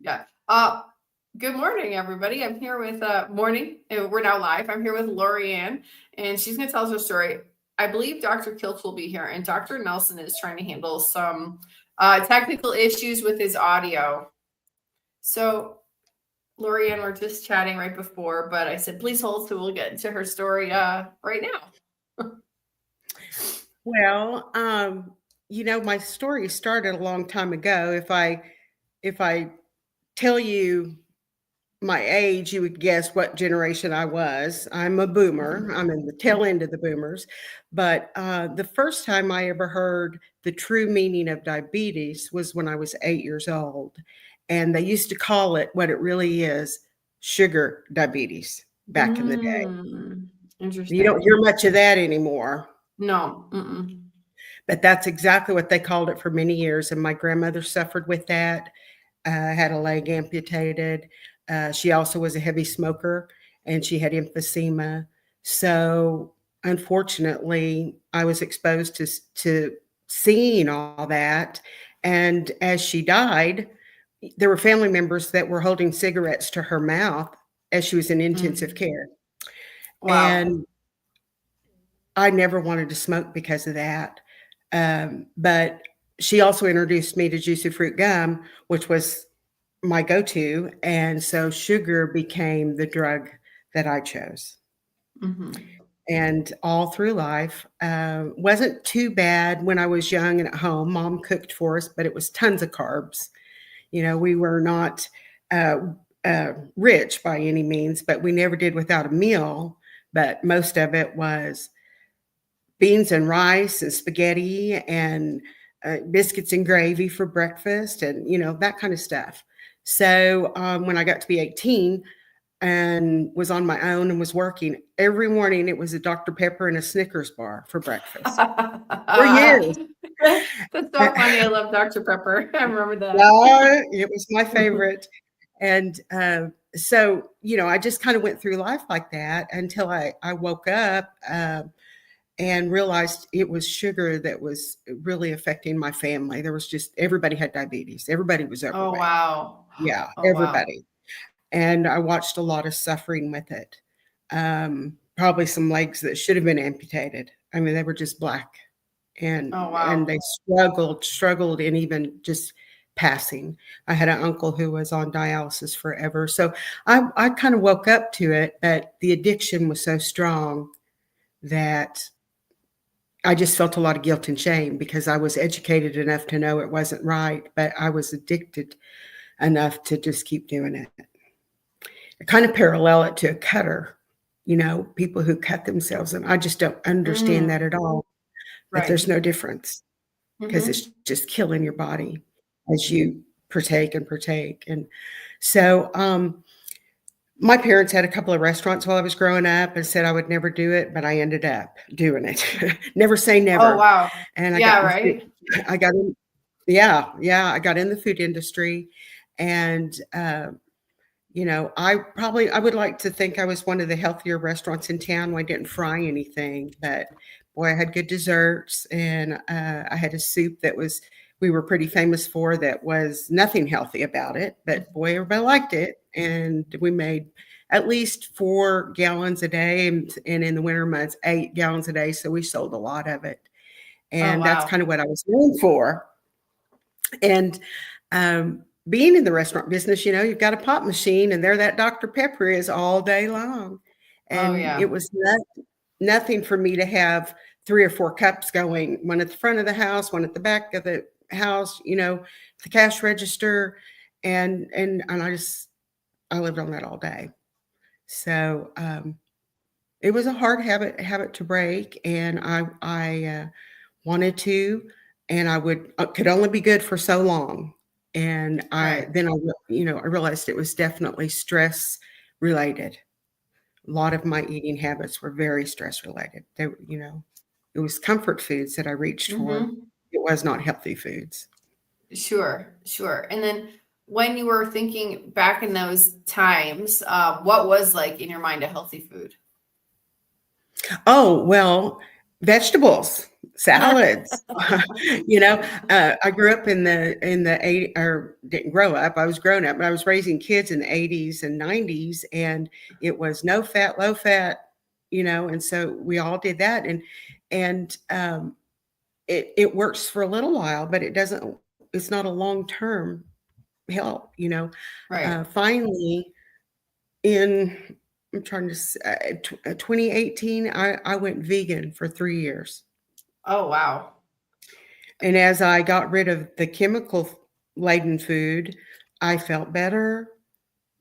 Yeah. Good morning, everybody. I'm here with morning. We're now live. I'm here with Lorianne, and she's going to tell us her story. I believe Dr. Kiltz will be here, and Dr. Nelson is trying to handle some technical issues with his audio. So, Lorianne, we're just chatting right before, but I said, please hold, so we'll get into her story right now. Well, my story started a long time ago. If I tell you my age, you would guess what generation I was. I'm a boomer. I'm in the tail end of the boomers. But the first time I ever heard the true meaning of diabetes was when I was 8 years old. And they used to call it what it really is, sugar diabetes back in the day. Interesting. You don't hear much of that anymore. No. But that's exactly what they called it for many years. And my grandmother suffered with that, had a leg amputated. She also was a heavy smoker and she had emphysema. So unfortunately, I was exposed to seeing all that. And as she died, there were family members that were holding cigarettes to her mouth as she was in intensive care. Wow. And I never wanted to smoke because of that. But she also introduced me to juicy fruit gum, which was my go-to. And so sugar became the drug that I chose. And all through life, wasn't too bad when I was young and at home. Mom cooked for us, but it was tons of carbs. We were not rich by any means, but we never did without a meal. But most of it was beans and rice and spaghetti and biscuits and gravy for breakfast and, that kind of stuff. So when I got to be 18 and was on my own and was working, every morning it was a Dr. Pepper and a Snickers bar for breakfast. For years. That's so funny. I love Dr. Pepper. I remember that. Yeah, it was my favorite. And so, I just kind of went through life like that until I woke up and realized it was sugar that was really affecting my family. There was just, everybody had diabetes. Everybody was overweight. Oh, wow. Yeah, everybody. Wow. And I watched a lot of suffering with it. Probably some legs that should have been amputated. I mean, they were just black. And, and they struggled in even just passing. I had an uncle who was on dialysis forever. So I kind of woke up to it, but the addiction was so strong that I just felt a lot of guilt and shame because I was educated enough to know it wasn't right, but I was addicted enough to just keep doing it. I kind of parallel it to a cutter, people who cut themselves, and I just don't understand that at all. But there's no difference because it's just killing your body as you partake. And so my parents had a couple of restaurants while I was growing up and said I would never do it, but I ended up doing it. Never say never. Oh, wow. And I got in the food industry. And, I would like to think I was one of the healthier restaurants in town when I didn't fry anything, but boy, I had good desserts and I had a soup that we were pretty famous for that was nothing healthy about it, but boy, everybody liked it. And we made at least 4 gallons a day and in the winter months, 8 gallons a day. So we sold a lot of it. And that's kind of what I was known for. And being in the restaurant business, you've got a pop machine and there that Dr. Pepper is all day long. And it was nothing for me to have 3 or 4 cups going, one at the front of the house, one at the back of the house, the cash register. And I lived on that all day. So it was a hard habit to break. And I wanted to, and I could only be good for so long. And I realized it was definitely stress related. A lot of my eating habits were very stress related. They, it was comfort foods that I reached for. It was not healthy foods. Sure. And then when you were thinking back in those times, what was like in your mind a healthy food? Oh, well, vegetables, salads. You know, I grew up in the 80, or didn't grow up. I was grown up, but I was raising kids in the 80s and 90s, and it was no fat, low fat. You know, and so we all did that, and it works for a little while, but it doesn't. It's not a long term help. You know, Right. finally in I'm trying to 2018, I went vegan for 3 years. Oh, wow. And as I got rid of the chemical laden food, I felt better.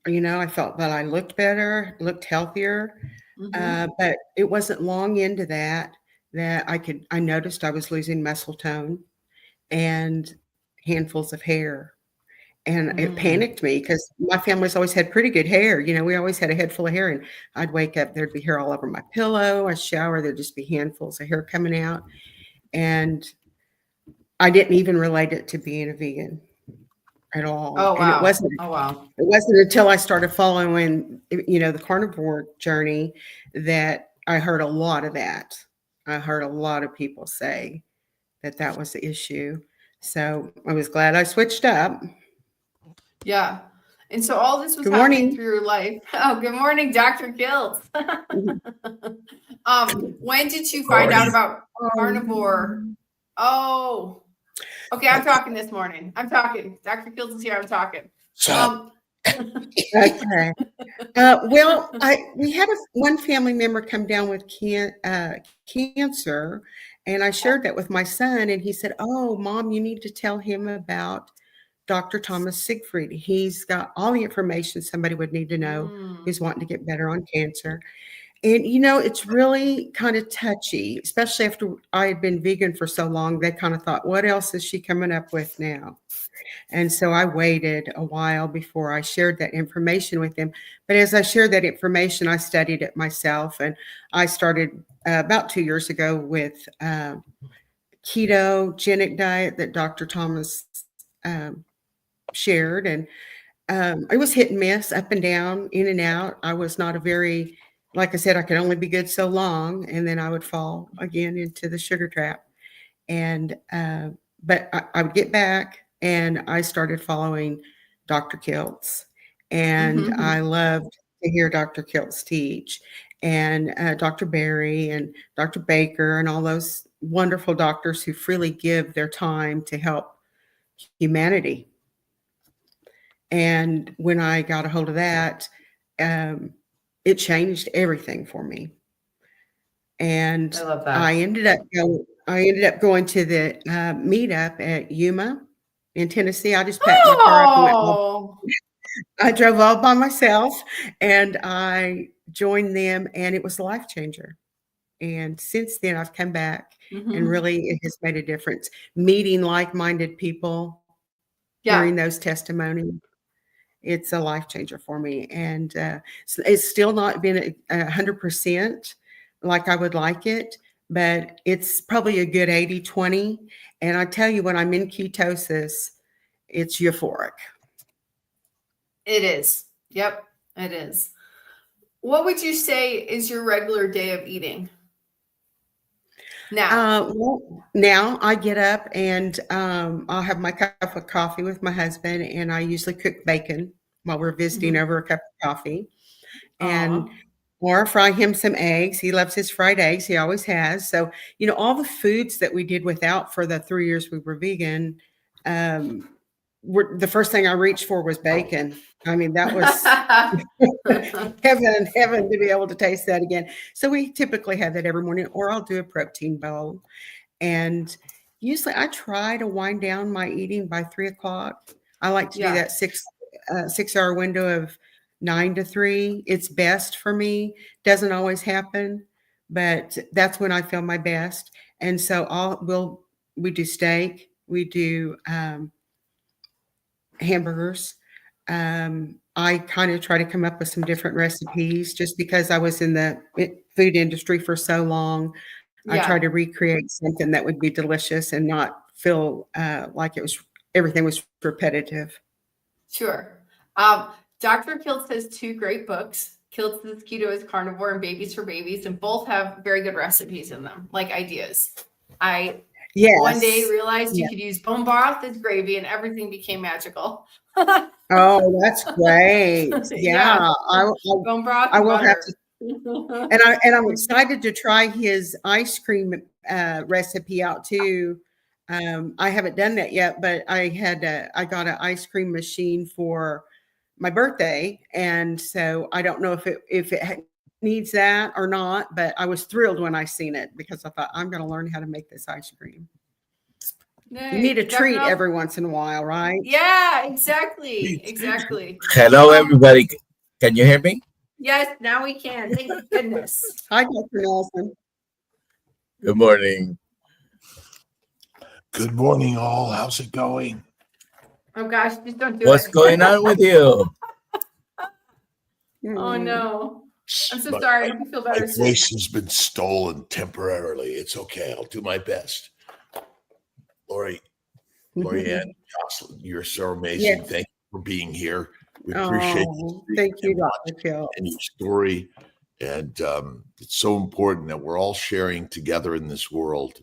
You know, I felt that I looked better, looked healthier. Hmm. But it wasn't long into that I noticed I was losing muscle tone and handfuls of hair. And it Mm. panicked me because my family's always had pretty good hair. You know, we always had a head full of hair, and I'd wake up, there'd be hair all over my pillow. I shower, there'd just be handfuls of hair coming out. And I didn't even relate it to being a vegan at all. Oh, And it wow. wasn't Oh, wow. it wasn't until I started following, you know, the carnivore journey that I heard a lot of that. I heard a lot of people say that that was the issue. So I was glad I switched up. Yeah. And so all this was Good happening morning. through your life. Oh, good morning, Dr. Kiltz. Mhm. When did you find out Morning. about carnivore? Oh, okay. I'm talking this morning. I'm talking. Dr. Kiltz is here. I'm talking. So, Um, Okay. Well, we had one family member come down with cancer, and I shared that with my son, and he said, "Oh, Mom, you need to tell him about Dr. Thomas Siegfried. He's got all the information somebody would need to know mm, who's wanting to get better on cancer." And you know, it's really kind of touchy, especially after I had been vegan for so long. They kind of thought, "What else is she coming up with now?" And so I waited a while before I shared that information with them. But as I shared that information, I studied it myself. And I started about 2 years ago with ketogenic diet that Dr. Thomas um, shared. And it was hit and miss, up and down, in and out. I was not a very, like I said, I could only be good so long. And then I would fall again into the sugar trap. And but I would get back, and I started following Dr. Kiltz, and I mhm. loved to hear Dr. Kiltz teach, and Dr. Barry and Dr. Baker and all those wonderful doctors who freely give their time to help humanity. And when I got a hold of that, um, it changed everything for me. And I love I that. ended up going to the, Meetup at Yuma in Tennessee. I just packed my car up and Oh, I drove all by myself, and I joined them, and it was a life changer. And since then, I've come back, and hmm, really it has made a difference. Meeting like-minded people, yeah. hearing those testimonies, it's a life changer for me. And, it's still not been 100% like I would like it, but it's probably a good 80-20. And I tell you, when I'm in ketosis, it's euphoric. It is. Yep, it is. What would you say is your regular day of eating now? Well, now I get up and, I'll have my cup of coffee with my husband, and I usually cook bacon while we're visiting Hmm. over a cup of coffee. And Aw. or fry him some eggs. He loves his fried eggs. He always has. So, you know, all the foods that we did without for the 3 years we were vegan, um, were the first thing I reached for was bacon. I mean, that was heaven to be able to taste that again. So we typically have that every morning, or I'll do a protein bowl. And usually I try to wind down my eating by 3 o'clock. I like to do Yeah, that 6 hour window of 9 to 3. It's best for me. Doesn't always happen, but that's when I feel my best. And so we do steak, we do hamburgers. I kind of try to come up with some different recipes just because I was in the food industry for so long. I try yeah, to recreate something that would be delicious and not feel like everything was repetitive. sure. Um, Dr. Kiltz has two great books, Kiltz is keto is carnivore and Babies for Babies, and both have very good recipes in them, like ideas. I one day Yes. realized you Yeah. could use bone broth as gravy and everything became magical. Oh, that's great. Yeah. Yeah, bone broth I and will have butter. to, and I'm excited to try his ice cream recipe out too. I haven't done that yet, but I got an ice cream machine for my birthday, and so I don't know if it needs that or not. But I was thrilled when I seen it because I thought I'm going to learn how to make this ice cream. You need a treat every once in a while, right? Yeah, exactly. Hello, everybody. Can you hear me? Yes, now we can. Thank goodness. Hi, Dr. Nelson. Good morning. Good morning, all. How's it going? Oh gosh, just don't do What's it. going on with you? Oh no. I'm so sorry. I feel better My soon. voice has been stolen temporarily. It's okay. I'll do my best. Lori Ann, Jocelyn, you're so amazing. Yes. Thank you for being here. We appreciate Thank you, Dr. Kiltz. and your story. And it's so important that we're all sharing together in this world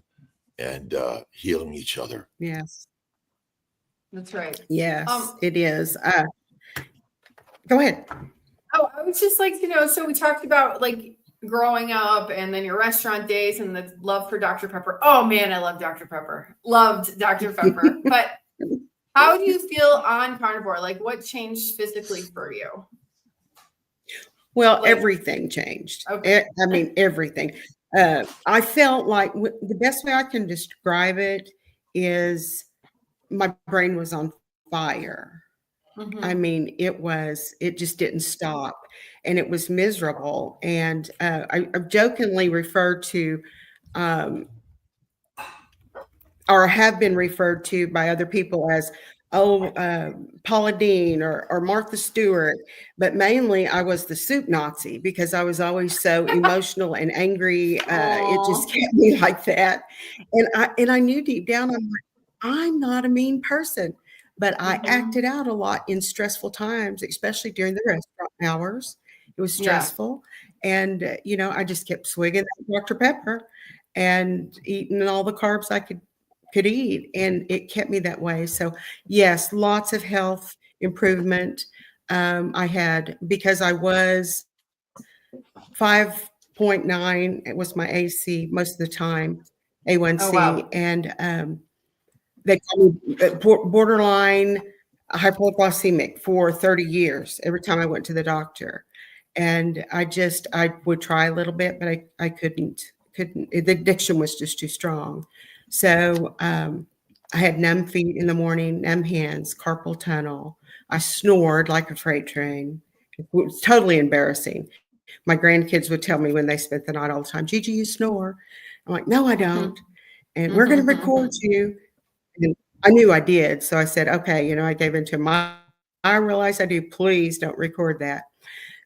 and healing each other. Yes. That's right. Yes, it is. Go ahead. Oh, I would just like to know. So we talked about like growing up and then your restaurant days and the love for Dr. Pepper. Oh man, I love Dr. Pepper. Loved Dr. Pepper. But how do you feel on carnivore? Like what changed physically for you? Well, everything changed. Okay. I mean, everything. I felt like the best way I can describe it is my brain was on fire. I mean, it just didn't stop and it was miserable. And I've jokingly referred to, or have been referred to by other people as, Paula Deen or Martha Stewart, but mainly I was the soup Nazi because I was always so emotional and angry. It just kept me like that. And I knew deep down, I'm like, I'm not a mean person. But I acted out a lot in stressful times, especially during the restaurant hours. It was stressful. And, I just kept swigging that Dr. Pepper and eating all the carbs I could eat. And it kept me that way. So, yes, lots of health improvement. I had, because I was 5.9, it was my AC most of the time, A1C. Oh, wow. And they called me borderline hypoglycemic for 30 years every time I went to the doctor. And I would try a little bit, but I couldn't. The addiction was just too strong. So I had numb feet in the morning, numb hands, carpal tunnel. I snored like a freight train. It was totally embarrassing. My grandkids would tell me when they spent the night all the time, Gigi, you snore. I'm like, no, I don't. And we're going to record you. And I knew I did. So I said, okay, I gave in to my, I realize I do. Please don't record that.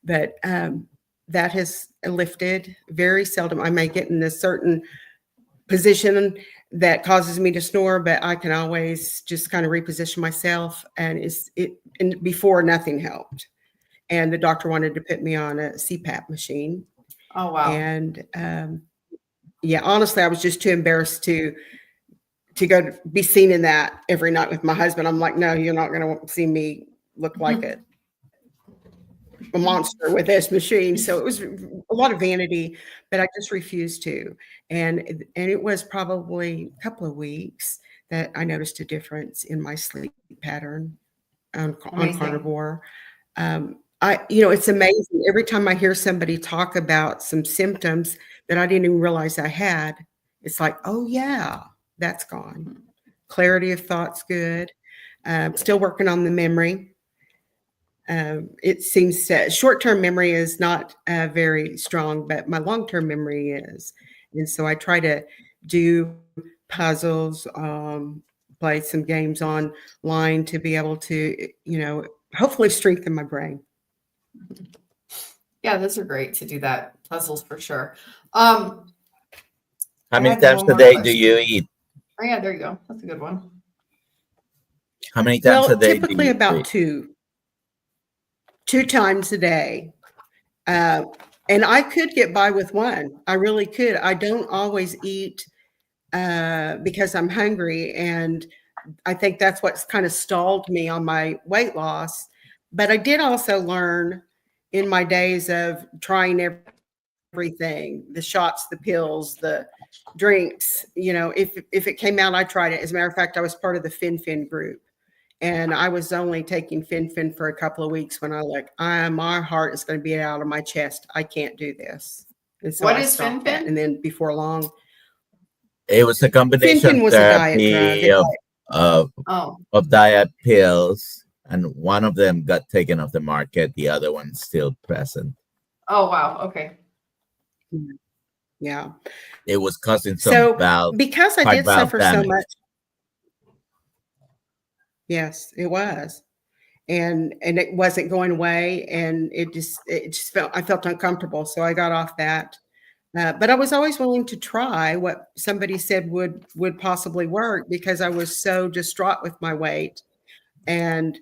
But that has lifted very seldom. I may get in a certain position that causes me to snore, but I can always just kind of reposition myself. And and before nothing helped. And the doctor wanted to put me on a CPAP machine. Oh, wow. And yeah, honestly, I was just too embarrassed to go to be seen in that every night with my husband. I'm like, no, you're not going to see me look like a monster with this machine. So it was a lot of vanity, but I just refused to. And it was probably a couple of weeks that I noticed a difference in my sleep pattern on carnivore. It's amazing. Every time I hear somebody talk about some symptoms that I didn't even realize I had, it's like, oh yeah, that's gone. Clarity of thought's good. Still working on the memory. It seems short-term memory is not very strong, but my long-term memory is. And so I try to do puzzles, play some games online to be able to, hopefully strengthen my brain. Yeah, those are great to do that. Puzzles for sure. How many times a day do you eat? Oh, yeah, there you go. That's a good one. How many times a day? Typically about two times a day. And I could get by with one. I really could. I don't always eat because I'm hungry. And I think that's what's kind of stalled me on my weight loss. But I did also learn in my days of trying everything, the shots, the pills, the drinks, if it came out, I tried it. As a matter of fact, I was part of the FinFin group. And I was only taking FinFin for a couple of weeks when my heart is going to be out of my chest. I can't do this. And so What I is stopped that. FinFin? And then before long, It was a combination FinFin was a diet drug. therapy of diet pills, and one of them got taken off the market. The other one's still present. Oh, wow. Okay. Yeah. It was causing some So because I heart did valve suffer damage. so much. Yes, it was. And it wasn't going away. And it just I felt uncomfortable. So I got off that. But I was always willing to try what somebody said would possibly work because I was so distraught with my weight. And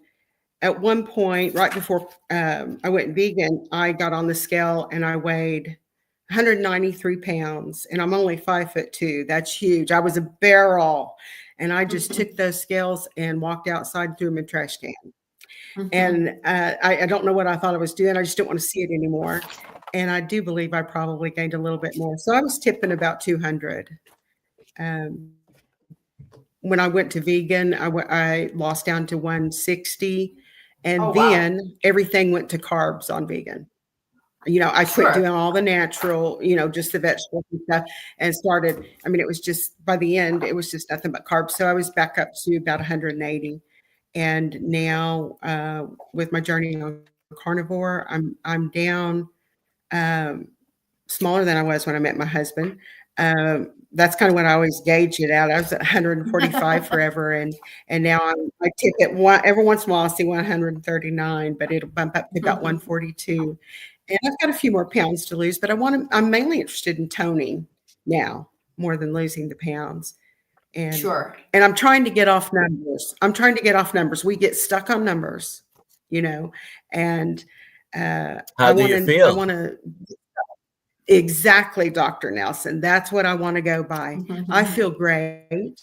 at one point, right before I went vegan, I got on the scale and I weighed 193 pounds, and I'm only 5'2". That's huge. I was a barrel, and I just took those scales and walked outside and threw them in a trash can. And I don't know what I thought I was doing. I just didn't want to see it anymore. And I do believe I probably gained a little bit more. So I was tipping about 200. When I went to vegan, I lost down to 160. And then everything went to carbs on vegan. I quit doing all the natural, just the vegetables and stuff, and started, it was just, by the end, it was just nothing but carbs. So I was back up to about 180. And now with my journey on carnivore, I'm down smaller than I was when I met my husband. That's kind of what I always gauge it out. I was at 145 forever, and now I tip it every once in a while. I see 139, but it'll bump up to about 142. And I've got a few more pounds to lose, but I'm mainly interested in toning now more than losing the pounds. And and I'm trying to get off numbers. We get stuck on numbers, and how do you feel? I want to exactly, Dr. Nelson. That's what I want to go by. I feel great.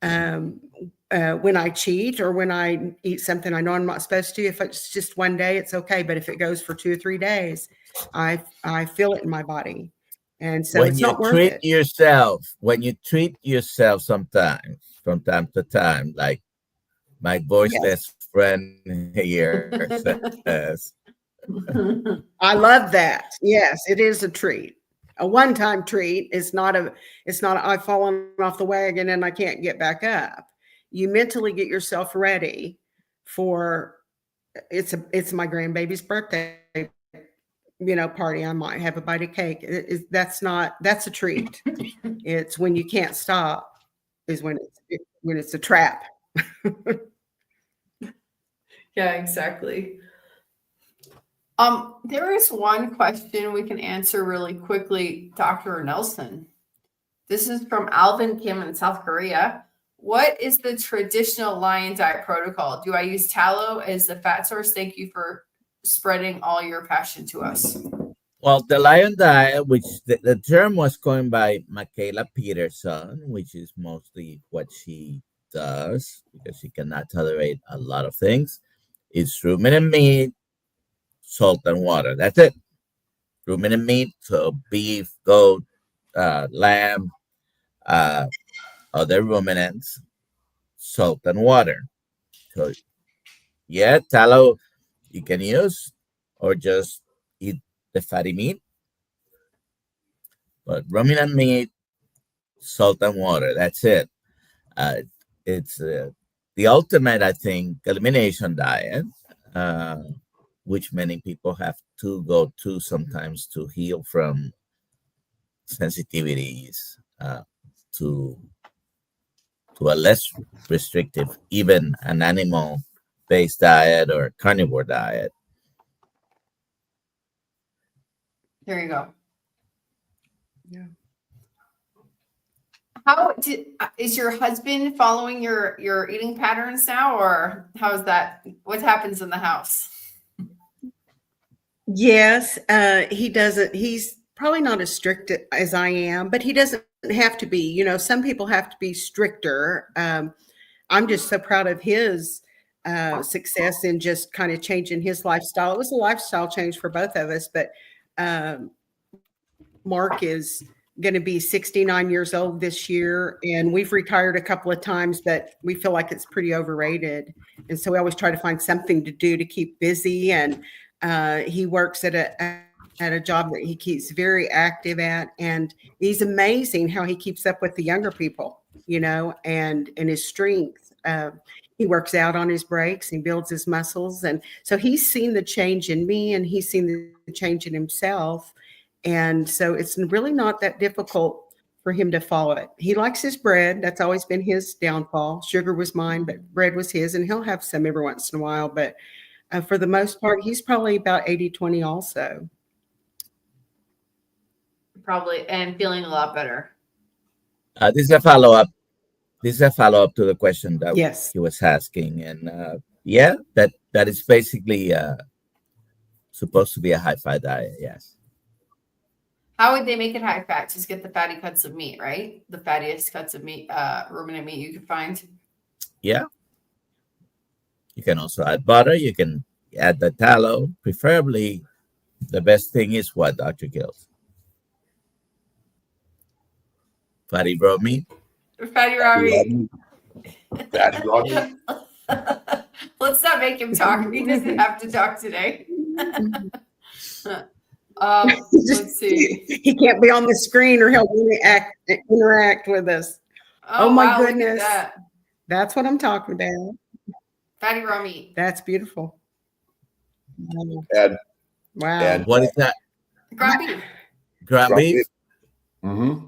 When I cheat or when I eat something I know I'm not supposed to, if it's just one day, it's okay. But if it goes for 2 or 3 days, I feel it in my body. And so it's not worth it. When you treat yourself sometimes, from time to time, like my voiceless friend here says. I love that. Yes, it is a treat. A one-time treat. It's not I've fallen off the wagon and I can't get back up. You mentally get yourself ready for it's my grandbaby's birthday, party. I might have a bite of cake. That's a treat. It's when you can't stop is when it's a trap. Yeah, exactly. There is one question we can answer really quickly, Dr. Nelson. This is from Alvin Kim in South Korea. What is the traditional lion diet protocol? Do I use tallow as the fat source? Thank you for spreading all your passion to us. Well, the lion diet, which the term was coined by Michaela Peterson, which is mostly what she does because she cannot tolerate a lot of things, is ruminant meat, salt, and water. That's it. Ruminant meat, so beef, goat, lamb, other ruminants, salt, and water. So, yeah, tallow you can use, or just eat the fatty meat. But ruminant meat, salt, and water. That's it. It's the ultimate, I think, elimination diet, which many people have to go to sometimes to heal from sensitivities to a less restrictive, even an animal-based diet or carnivore diet. There you go. Yeah. Is your husband following your eating patterns now, or how is that? What happens in the house? Yes, he doesn't. He's probably not as strict as I am, but he doesn't have to be. You know, some people have to be stricter. I'm just so proud of his success in just kind of changing his lifestyle. It was a lifestyle change for both of us, but um, Mark is going to be 69 years old this year, and we've retired a couple of times, but we feel like it's pretty overrated. And so we always try to find something to do to keep busy. And he works at a job that he keeps very active at, and he's amazing how he keeps up with the younger people, you know, and his strength. He works out on his breaks and builds his muscles, and so he's seen the change in me, and he's seen the change in himself. And so it's really not that difficult for him to follow it. He likes his bread. That's always been his downfall. Sugar was mine, but bread was his, and he'll have some every once in a while. But for the most part, he's probably about 80-20 also. Probably, and feeling a lot better. This is a follow-up. This is a follow-up to the question that Yes. he was asking. And yeah, that is basically supposed to be a high-fat diet, yes. How would they make it high fat? Just get the fatty cuts of meat, right? The fattiest cuts of meat, ruminant meat you can find. Yeah. You can also add butter. You can add the tallow. Preferably, the best thing is what, Dr. Kiltz? Fatty raw meat? Fatty raw meat. Fatty raw meat. Let's not make him talk. He doesn't have to talk today. Let's see. He can't be on the screen or he'll interact with us. Oh my wow, goodness. look at that. That's what I'm talking about. Fatty raw meat. That's beautiful. And Wow. and What is that? Ground beef. Ground beef? Mm-hmm.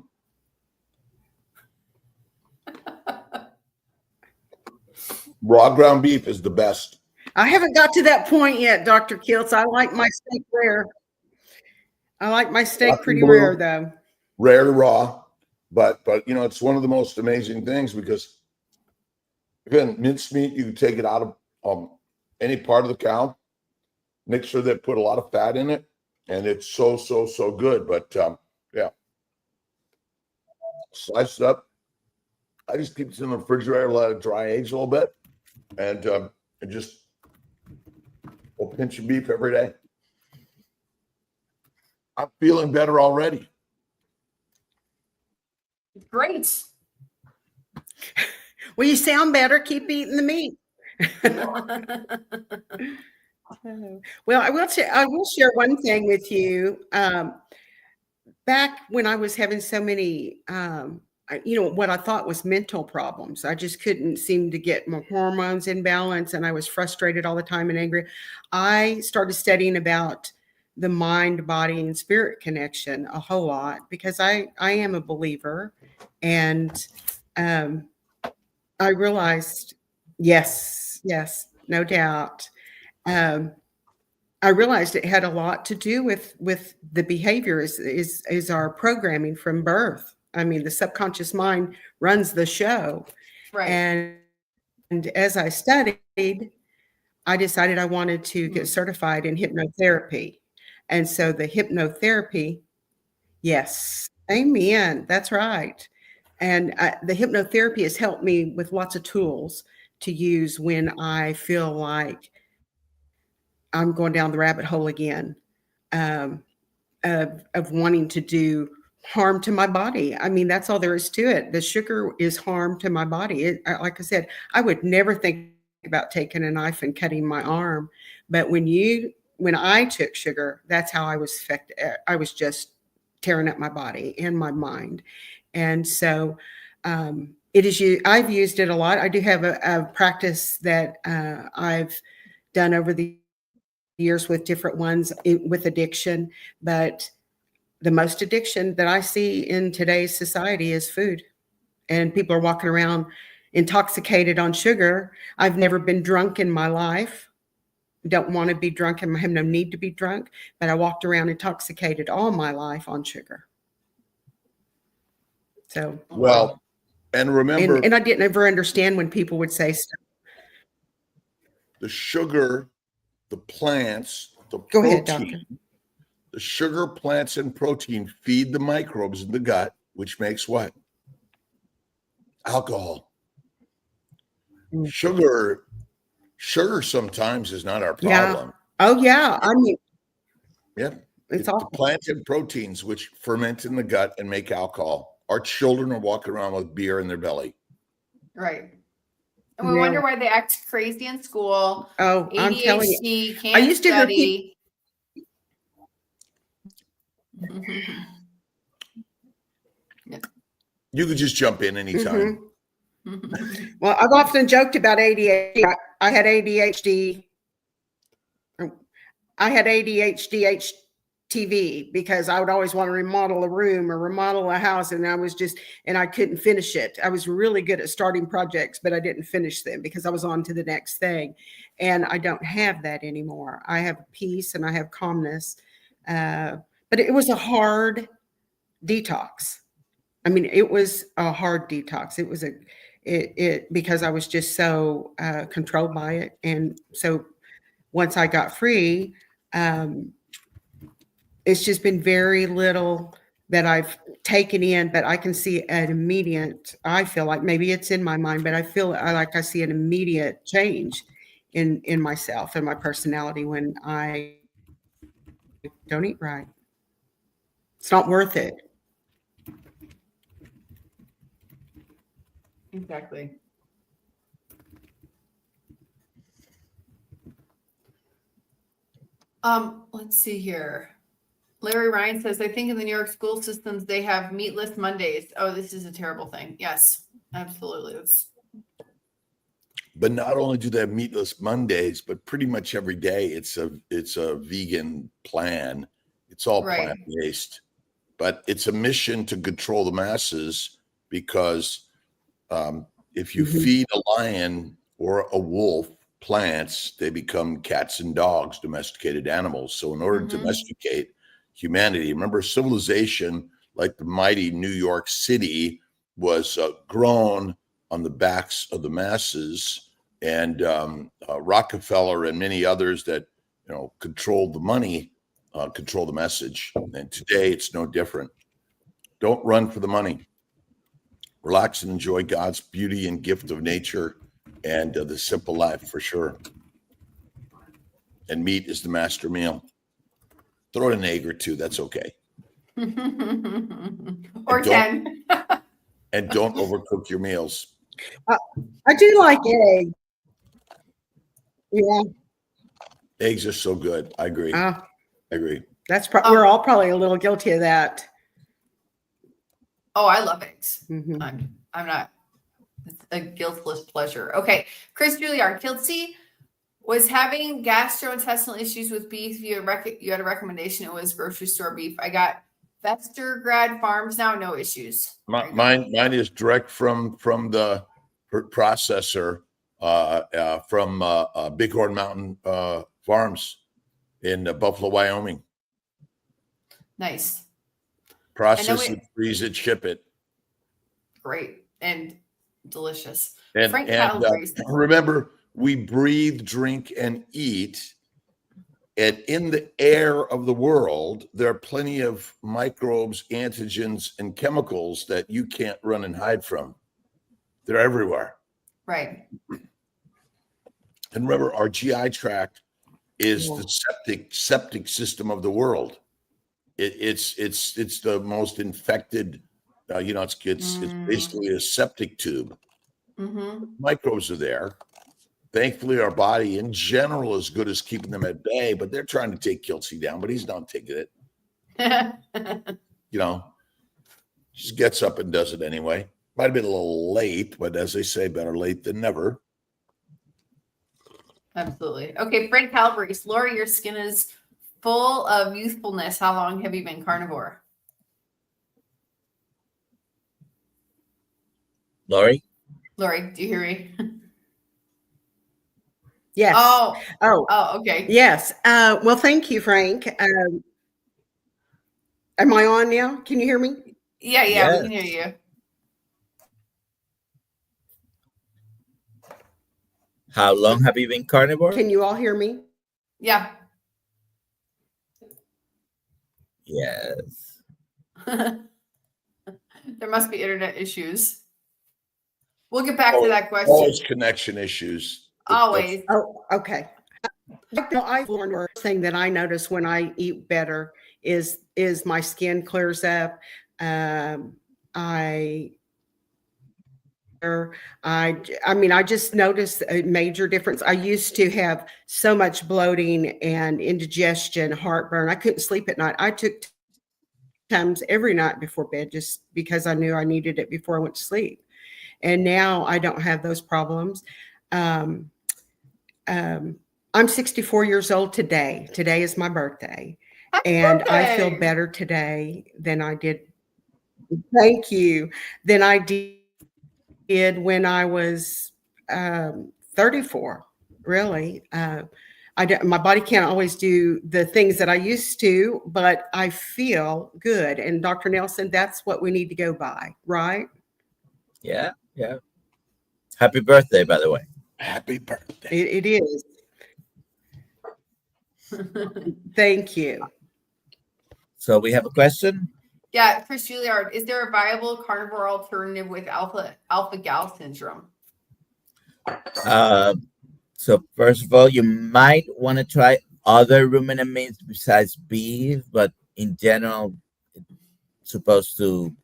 Raw ground beef is the best. I haven't got to that point yet, Dr. Kiltz. I like my steak rare. I like my steak pretty rare, though. Rare to raw, but you know, it's one of the most amazing things because again, minced meat, you can take it out of any part of the cow, make sure they put a lot of fat in it, and it's so good. But yeah, slice it up. I just keep it in the refrigerator, let it dry age a little bit, and just a pinch of beef every day. I'm feeling better already. Great. Well, you sound better. Keep eating the meat. Well, I will share one thing with you. Back when I was having so many, what I thought was mental problems, I just couldn't seem to get my hormones in balance, and I was frustrated all the time and angry. I started studying about the mind, body, and spirit connection a whole lot because I am a believer, and I realized, yes, no doubt. I realized it had a lot to do with the behavior is our programming from birth. I mean, the subconscious mind runs the show. Right. And as I studied, I decided I wanted to get certified in hypnotherapy. And so the hypnotherapy, yes, amen, that's right. And the hypnotherapy has helped me with lots of tools to use when I feel like I'm going down the rabbit hole again, of wanting to do harm to my body. I mean, that's all there is to it. The sugar is harm to my body. Like I said, I would never think about taking a knife and cutting my arm. But when I took sugar, that's how I was affected. I was just tearing up my body and my mind. And so I've used it a lot. I do have a practice that I've done over the years with different ones with addiction, but the most addiction that I see in today's society is food, and people are walking around intoxicated on sugar. I've never been drunk in my life. Don't want to be drunk and I have no need to be drunk, but I walked around intoxicated all my life on sugar. So, well, and remember, and I didn't ever understand when people would say stuff. the sugar, the plants Go ahead, doctor. The sugar, plants, and protein feed the microbes in the gut, which makes what? Alcohol. Sugar sometimes is not our problem. Yeah. Oh, yeah. I mean, Yep. it's It's the awful. plants and proteins which ferment in the gut and make alcohol. Our children are walking around with beer in their belly. Right. And we Yeah. wonder why they act crazy in school. Oh, I'm telling you. ADHD, I can't used to hear people. study. You could just jump in anytime. Well, I've often joked about ADHD. I had ADHD. I had ADHD HTV because I would always want to remodel a room or remodel a house, and I couldn't finish it. I was really good at starting projects, but I didn't finish them because I was on to the next thing. And I don't have that anymore. I have peace and I have calmness. But it was a hard detox. I mean, it was a hard detox. It was because I was just so controlled by it. And so once I got free, it's just been very little that I've taken in, but I can see an immediate, I feel like maybe it's in my mind, but I feel like I see an immediate change in myself and my personality when I don't eat right. It's not worth it. Exactly. Let's see here. Larry Ryan says, I think in the New York school systems, they have meatless Mondays. Oh, this is a terrible thing. Yes, absolutely. But not only do they have meatless Mondays, but pretty much every day it's a vegan plan. It's all plant-based. But it's a mission to control the masses because if you feed a lion or a wolf plants, they become cats and dogs, domesticated animals. So in order to domesticate humanity, remember, civilization like the mighty New York City was grown on the backs of the masses, and Rockefeller and many others that controlled the money, control the message. And today it's no different. Don't run for the money. Relax and enjoy God's beauty and gift of nature and the simple life, for sure. And meat is the master meal. Throw in an egg or two. That's okay. Or 10. And don't overcook your meals. I do like eggs. Yeah. Eggs are so good. I agree. I agree. We're all probably a little guilty of that. Oh, I love eggs. Mm-hmm. I'm not. It's a guiltless pleasure. Okay, Chris Juilliard, Kiltz was having gastrointestinal issues with beef. You had a recommendation. It was grocery store beef. I got Vestergrad Farms now. No issues. Mine is direct from the processor from Bighorn Mountain Farms in Buffalo, Wyoming. Nice. Process it, freeze it, ship it. Great and delicious. And remember, we breathe, drink, and eat. And in the air of the world, there are plenty of microbes, antigens, and chemicals that you can't run and hide from. They're everywhere. Right. And remember, our GI tract is the septic system of the world. It's the most infected. It's basically a septic tube. Microbes are there. Thankfully, our body in general is good as keeping them at bay, but they're trying to take Kiltz down, but he's not taking it. Just gets up and does it anyway. Might have been a little late, but as they say, better late than never. Absolutely. Okay, Fred Calabrese, Lori, your skin is full of youthfulness. How long have you been carnivore? Lori, do you hear me? Yes. Oh, okay. Yes. Well, thank you, Frank. Am I on now? Can you hear me? Yeah, yes. We can hear you. How long have you been carnivore? Can you all hear me? Yeah. Yes. There must be internet issues. We'll get back to that question. Always connection issues. Always. Oh, okay. No, I've learned one thing that I notice when I eat better is my skin clears up. I mean, I just noticed a major difference. I used to have so much bloating and indigestion, heartburn. I couldn't sleep at night. I took Tums every night before bed just because I knew I needed it before I went to sleep. And now I don't have those problems. I'm 64 years old today. Today is my birthday. And I feel better today than I did. Thank you. Than I did when I was 34. Really, my body can't always do the things that I used to, but I feel good. And Dr. Nelson, that's what we need to go by, right? Yeah. Happy birthday, by the way. Happy birthday. It is. Thank you. So we have a question. Yeah, Chris Juilliard, is there a viable carnivore alternative with alpha gal syndrome? So first of all, you might want to try other ruminant meats besides beef, but in general, it's supposed to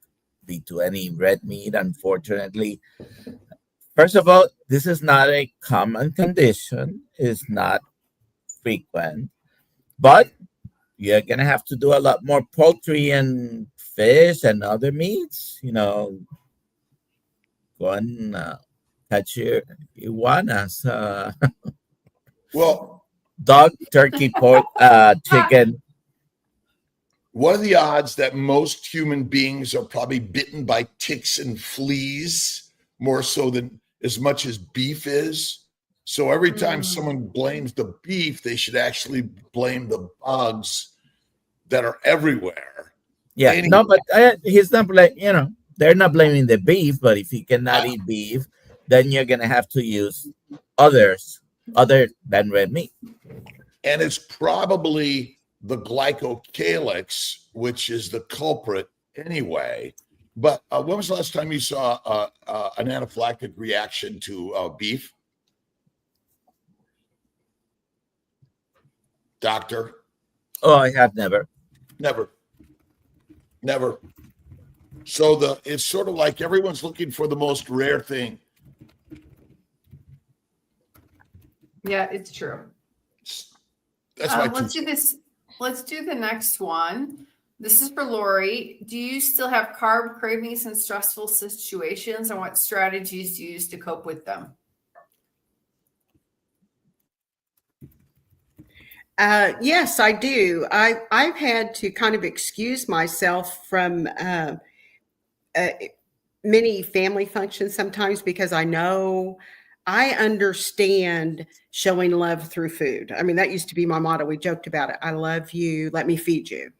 be to any red meat, unfortunately. First of all, this is not a common condition. It's not frequent, but you're going to have to do a lot more poultry and fish and other meats, go and catch your iguanas. Well, Dog, turkey, pork, chicken. what are the odds that most human beings are probably bitten by ticks and fleas more so than as much as beef is? So every time someone blames the beef, they should actually blame the bugs that are everywhere. Yeah, Anyway. no, but he's not they're not blaming the beef, but if you cannot eat beef, then you're going to have to use other than red meat. And it's probably the glycocalyx, which is the culprit anyway. But when was the last time you saw an anaphylactic reaction to beef? Doctor? Oh, I have never. Never. So it's sort of like everyone's looking for the most rare thing. Yeah, it's true. That's why. Let's do this. Let's do the next one. This is for Lori. Do you still have carb cravings in stressful situations, and what strategies do you use to cope with them? Yes, I do. I've had to kind of excuse myself from many family functions sometimes because I understand showing love through food. I mean, that used to be my motto. We joked about it. I love you. Let me feed you,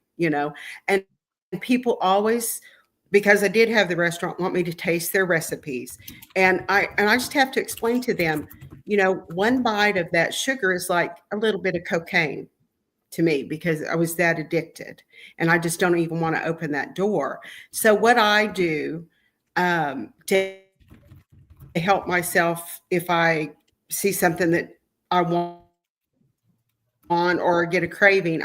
and people always, because I did have the restaurant, want me to taste their recipes. And I just have to explain to them, one bite of that sugar is like a little bit of cocaine to me because I was that addicted and I just don't even want to open that door. So what I do to help myself, if I see something that I want or get a craving,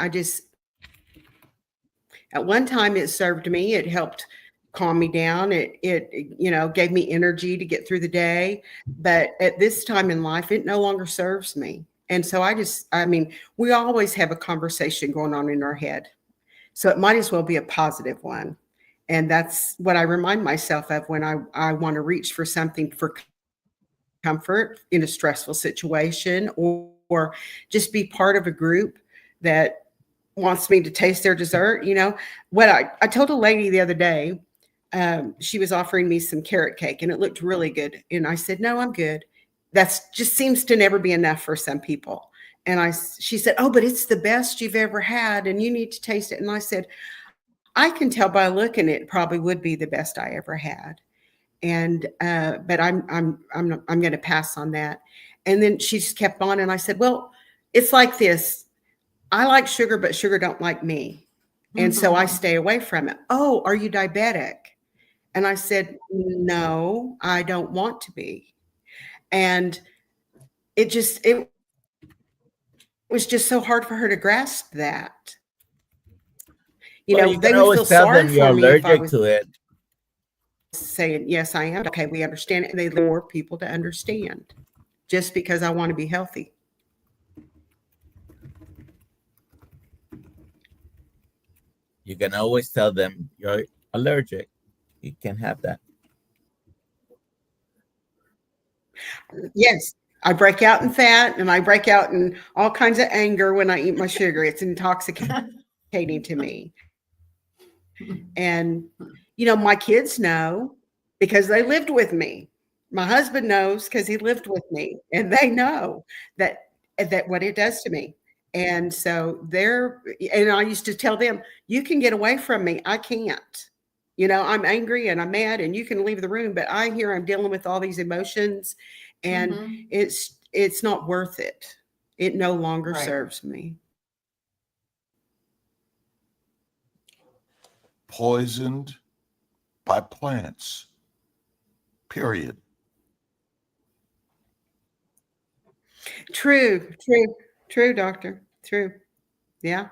at one time it served me, it helped calm me down. It gave me energy to get through the day. But at this time in life, it no longer serves me. And so we always have a conversation going on in our head. So it might as well be a positive one. And that's what I remind myself of when I want to reach for something for comfort in a stressful situation, or just be part of a group that wants me to taste their dessert. What I told a lady the other day, she was offering me some carrot cake and it looked really good. And I said, no, I'm good. That's just seems to never be enough for some people. And she said, oh, but it's the best you've ever had and you need to taste it. And I said, I can tell by looking, it probably would be the best I ever had. And, but I'm going to pass on that. And then she just kept on. And I said, well, it's like this. I like sugar, but sugar don't like me. And so I Mhm. stay away from it. Oh, are you diabetic? And I said, no, I don't want to be. And it was just so hard for her to grasp that. Well, you can They would always feel tell sorry them you're for me if I allergic was to it. saying, yes, I am. Okay, we understand it. And they lure people to understand just because I want to be healthy. You can always tell them you're allergic. You can have that. Yes, I break out in fat and I break out in all kinds of anger when I eat my sugar. It's intoxicating to me. And, my kids know because they lived with me. My husband knows because he lived with me, and they know that what it does to me. And so and I used to tell them, you can get away from me. I can't. I'm angry and I'm mad and you can leave the room, but I'm dealing with all these emotions and Mhm. it's not worth it. It no longer Right. serves me. Poisoned by plants. Period. True, doctor. True. Yeah.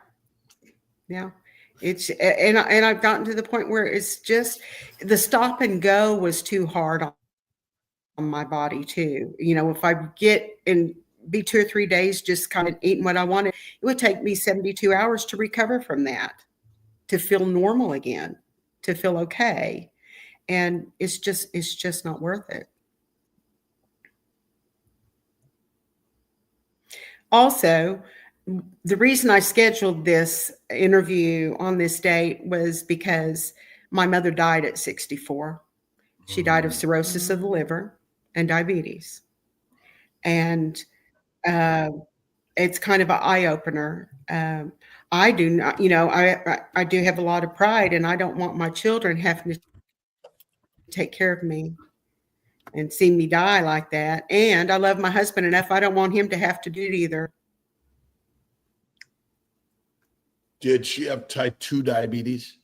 Yeah. And I've gotten to the point where it's just the stop and go was too hard on my body too. If I get and be 2 or 3 days just kind of eating what I wanted, it would take me 72 hours to recover from that, to feel normal again, to feel okay. And it's just not worth it. Also, the reason I scheduled this interview on this date was because my mother died at 64. She died of cirrhosis of the liver and diabetes. And it's kind of an eye opener. I do not, I do have a lot of pride, and I don't want my children having to take care of me and see me die like that. And I love my husband enough. I don't want him to have to do it either. Did she have type 2 diabetes?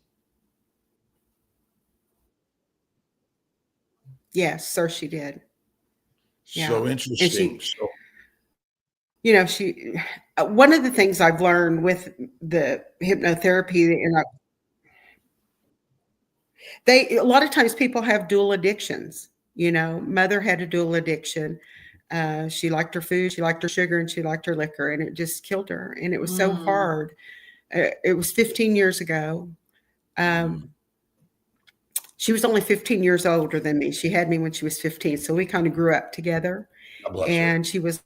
Yes, sir, she did. Yeah. So And interesting. So she one of the things I've learned with the hypnotherapy, and a lot of times people have dual addictions. Mother had a dual addiction. She liked her food, she liked her sugar, and she liked her liquor, and it just killed her. And it was so hard. It was 15 years ago. She was only 15 years older than me. She had me when she was 15, so we kind of grew up together. God bless her. And she was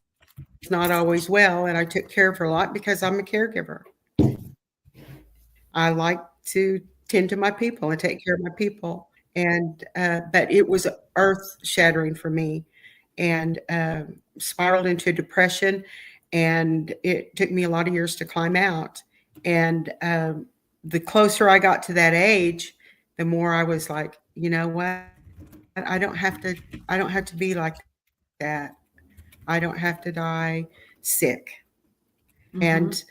not always well, and I took care of her a lot because I'm a caregiver. I like to tend to my people and take care of my people. And but it was earth shattering for me, and spiraled into depression. And it took me a lot of years to climb out. And the closer I got to that age, the more I was like, you know what? I don't have to. I don't have to be like that. I don't have to die sick. And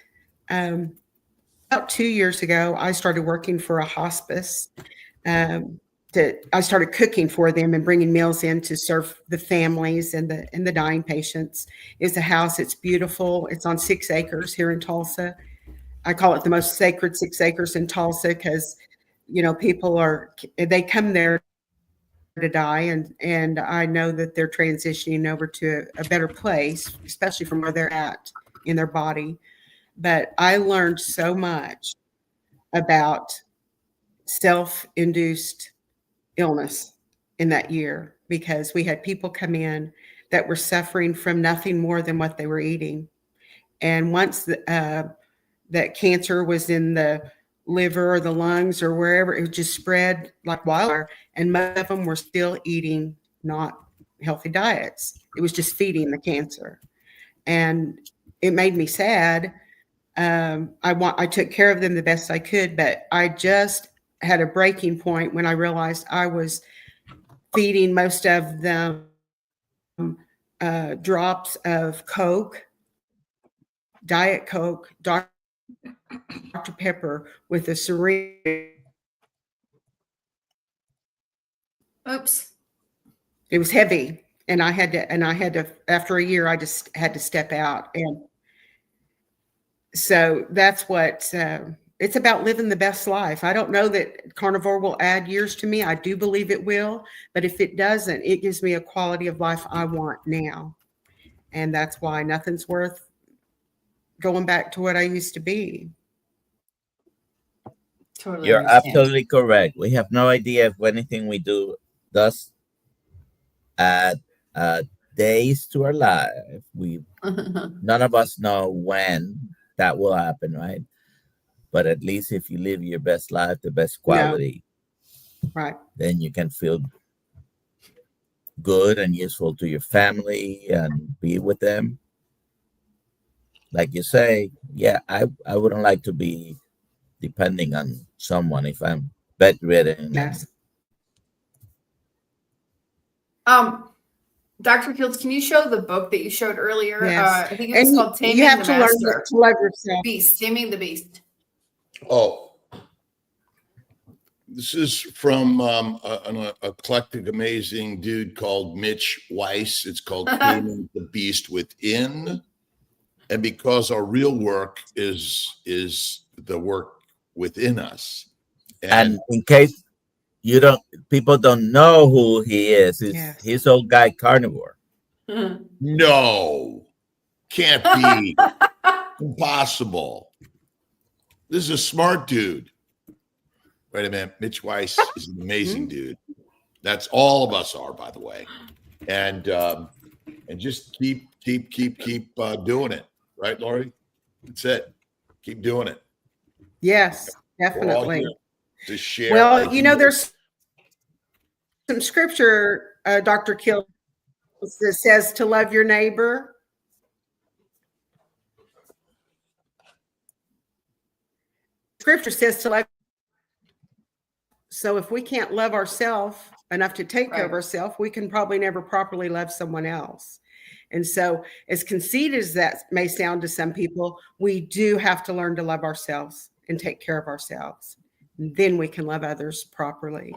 about 2 years ago, I started working for a hospice. I started cooking for them and bringing meals in to serve the families and the dying patients. It's a house. It's beautiful. It's on 6 acres here in Tulsa. I call it the most sacred 6 acres in Tulsa because, people they come there to die, and I know that they're transitioning over to a better place, especially from where they're at in their body. But I learned so much about self-induced illness in that year because we had people come in that were suffering from nothing more than what they were eating. And once that cancer was in the liver or the lungs or wherever, it just spread like wildfire. And most of them were still eating not healthy diets. It was just feeding the cancer. And it made me sad. I took care of them the best I could, but I just had a breaking point when I realized I was feeding most of them drops of Coke, Diet Coke, dark Dr. Pepper with a syringe. Oops. It was heavy, and I had to, after a year, I just had to step out. And so that's what it's about, living the best life. I don't know that carnivore will add years to me. I do believe it will, but if it doesn't, it gives me a quality of life I want now. And that's why nothing's worth going back to what I used to be. Totally You're understand. absolutely correct. We have no idea if anything we do does add days to our life. None of us know when that will happen, right? But at least if you live your best life, the best quality, Right. then you can feel good and useful to your family and be with them. Like you say, yeah, I wouldn't like to be depending on someone if I'm bedridden. Yes. Dr. Kiltz, can you show the book that you showed earlier? Yes. I think it was called Taming you have the to learn Master. to love yourself. Beast, Taming the Beast. Oh, this is from an eclectic, amazing dude called Mitch Weiss. It's called Taming the Beast Within. And because our real work is the work within us. And in case people don't know who he is, he's old guy carnivore. No, can't be. Impossible. This is a smart dude. Wait a minute. Mitch Weiss is an amazing dude. That's all of us are, by the way. And just keep doing it. Right, Lori? That's it. Keep doing it. Yes, definitely. To share. Well, there's some scripture, Dr. Kiltz, that says to love your neighbor. Scripture says to love. So if we can't love ourselves enough to take care of ourselves, we can probably never properly love someone else. And so, as conceited as that may sound to some people, we do have to learn to love ourselves and take care of ourselves. Then we can love others properly.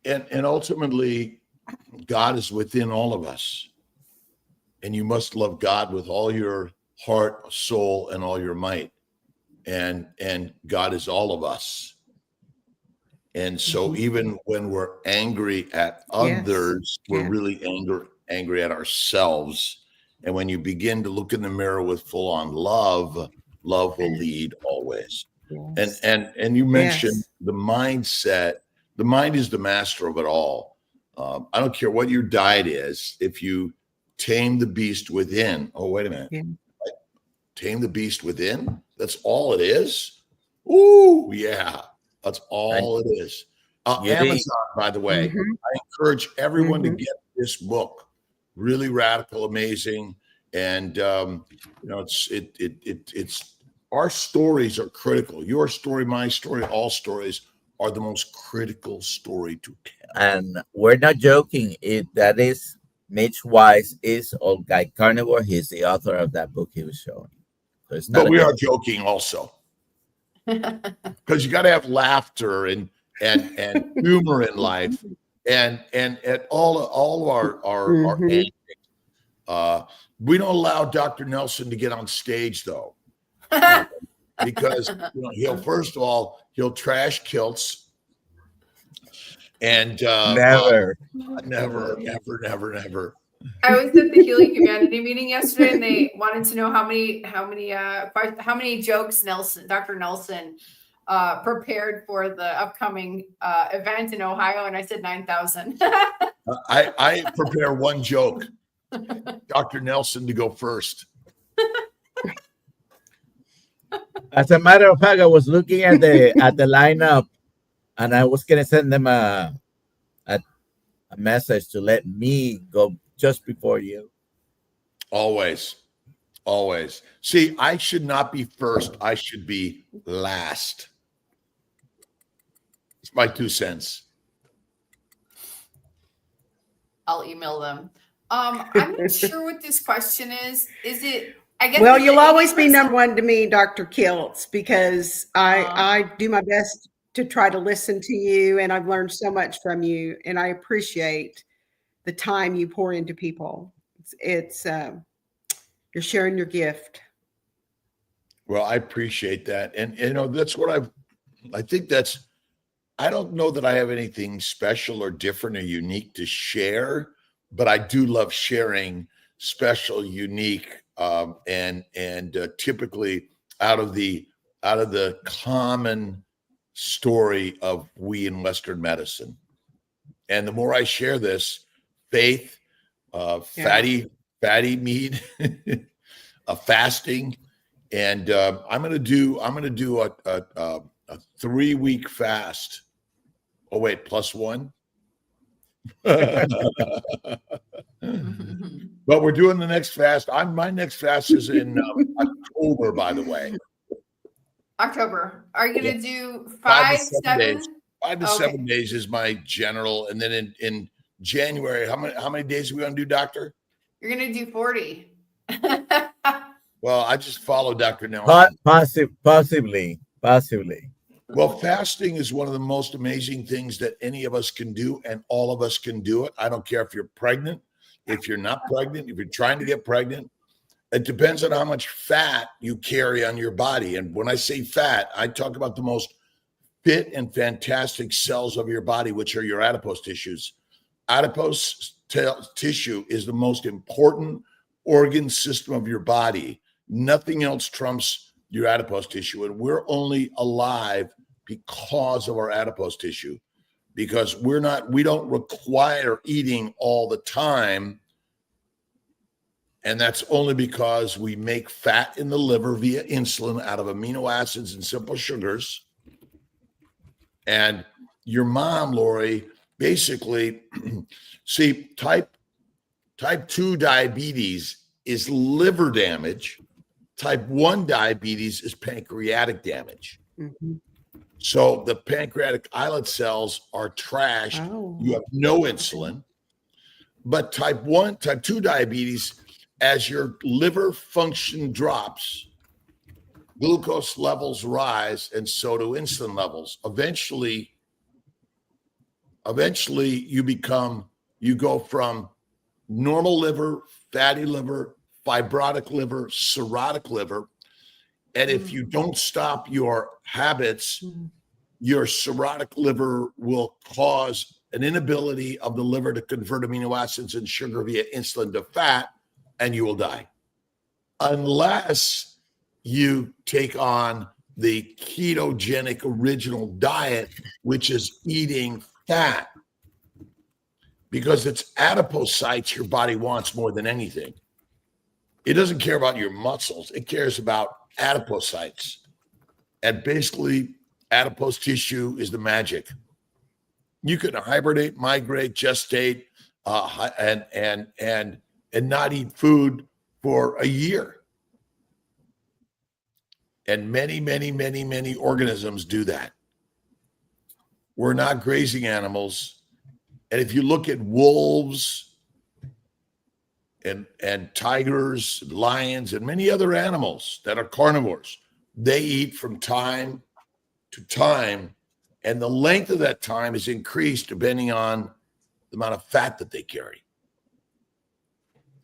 And ultimately, God is within all of us. And you must love God with all your heart, soul, and all your might. And God is all of us. And so even when we're angry at others, we're really angry at ourselves. And when you begin to look in the mirror with full on love, love will lead always. Yes. And you mentioned the mindset. The mind is the master of it all. I don't care what your diet is. If you tame the beast within, oh, wait a minute. Yeah. Tame the beast within? That's all it is? Ooh, yeah. That's all it is. Amazon, by the way. I encourage everyone to get this book. Really radical, amazing. And it's our stories are critical. Your story, my story, all stories are the most critical story to tell. And we're not joking. That is Mitch Weiss is Old Guy Carnivore. He's the author of that book he was showing. So but we are joking also. Because you got to have laughter and humor in life, and at all of our antics. We don't allow Dr. Nelson to get on stage though, because he'll first of all he'll trash Kiltz, and never. I was at the Healing Humanity meeting yesterday, and they wanted to know how many jokes Dr. Nelson prepared for the upcoming event in Ohio, and I said 9,000. I prepare one joke, Dr. Nelson to go first. As a matter of fact, I was looking at the lineup, and I was gonna send them a message to let me go just before you. Always. See, I should not be first. I should be last. It's my 2 cents. I'll email them. I'm not sure what this question is. Is it I guess Well, it's you'll the always be 80%. number one to me, Dr. Kiltz, because I do my best to try to listen to you, and I've learned so much from you, and I appreciate the time you pour into people. It's you're sharing your gift. Well, I appreciate that. And you know, that's what I think that's I don't know that I have anything special or different or unique to share, but I do love sharing special, unique, and typically out of the common story of we in Western medicine. And the more I share this, faith, fatty meat, fasting, and I'm gonna do a 3-week fast. Oh wait, +1. But we're doing the next fast. My next fast is in October, by the way. October. Are you gonna do 5 5, to 7 7? days. 5 to Okay. 7 days is my general, and then in January, how many days are we gonna do, Doctor? You're gonna do 40. Well, I just follow Dr. Nelson. Possibly. Well, fasting is one of the most amazing things that any of us can do, and all of us can do it. I don't care if you're pregnant, if you're not pregnant, if you're trying to get pregnant. It depends on how much fat you carry on your body. And when I say fat, I talk about the most fit and fantastic cells of your body, which are your adipose tissues. Adipose tissue is the most important organ system of your body. Nothing else trumps your adipose tissue. And we're only alive because of our adipose tissue, because we don't require eating all the time. And that's only because we make fat in the liver via insulin out of amino acids and simple sugars. And your mom, Lori, basically, see, type 2 diabetes is liver damage. Type 1 diabetes is pancreatic damage. Mm-hmm. So the pancreatic islet cells are trashed. Oh. You have no insulin. But type 2 diabetes, as your liver function drops, glucose levels rise, and so do insulin levels. Eventually you go from normal liver, fatty liver, fibrotic liver, cirrhotic liver. And if you don't stop your habits, your cirrhotic liver will cause an inability of the liver to convert amino acids and sugar via insulin to fat, and you will die. Unless you take on the ketogenic original diet, which is eating fat, because it's adipocytes your body wants more than anything. It doesn't care about your muscles. It cares about adipocytes. And basically, adipose tissue is the magic. You can hibernate, migrate, gestate, and not eat food for a year. And many organisms do that. We're not grazing animals. And if you look at wolves and tigers, lions, and many other animals that are carnivores, they eat from time to time, and the length of that time is increased depending on the amount of fat that they carry.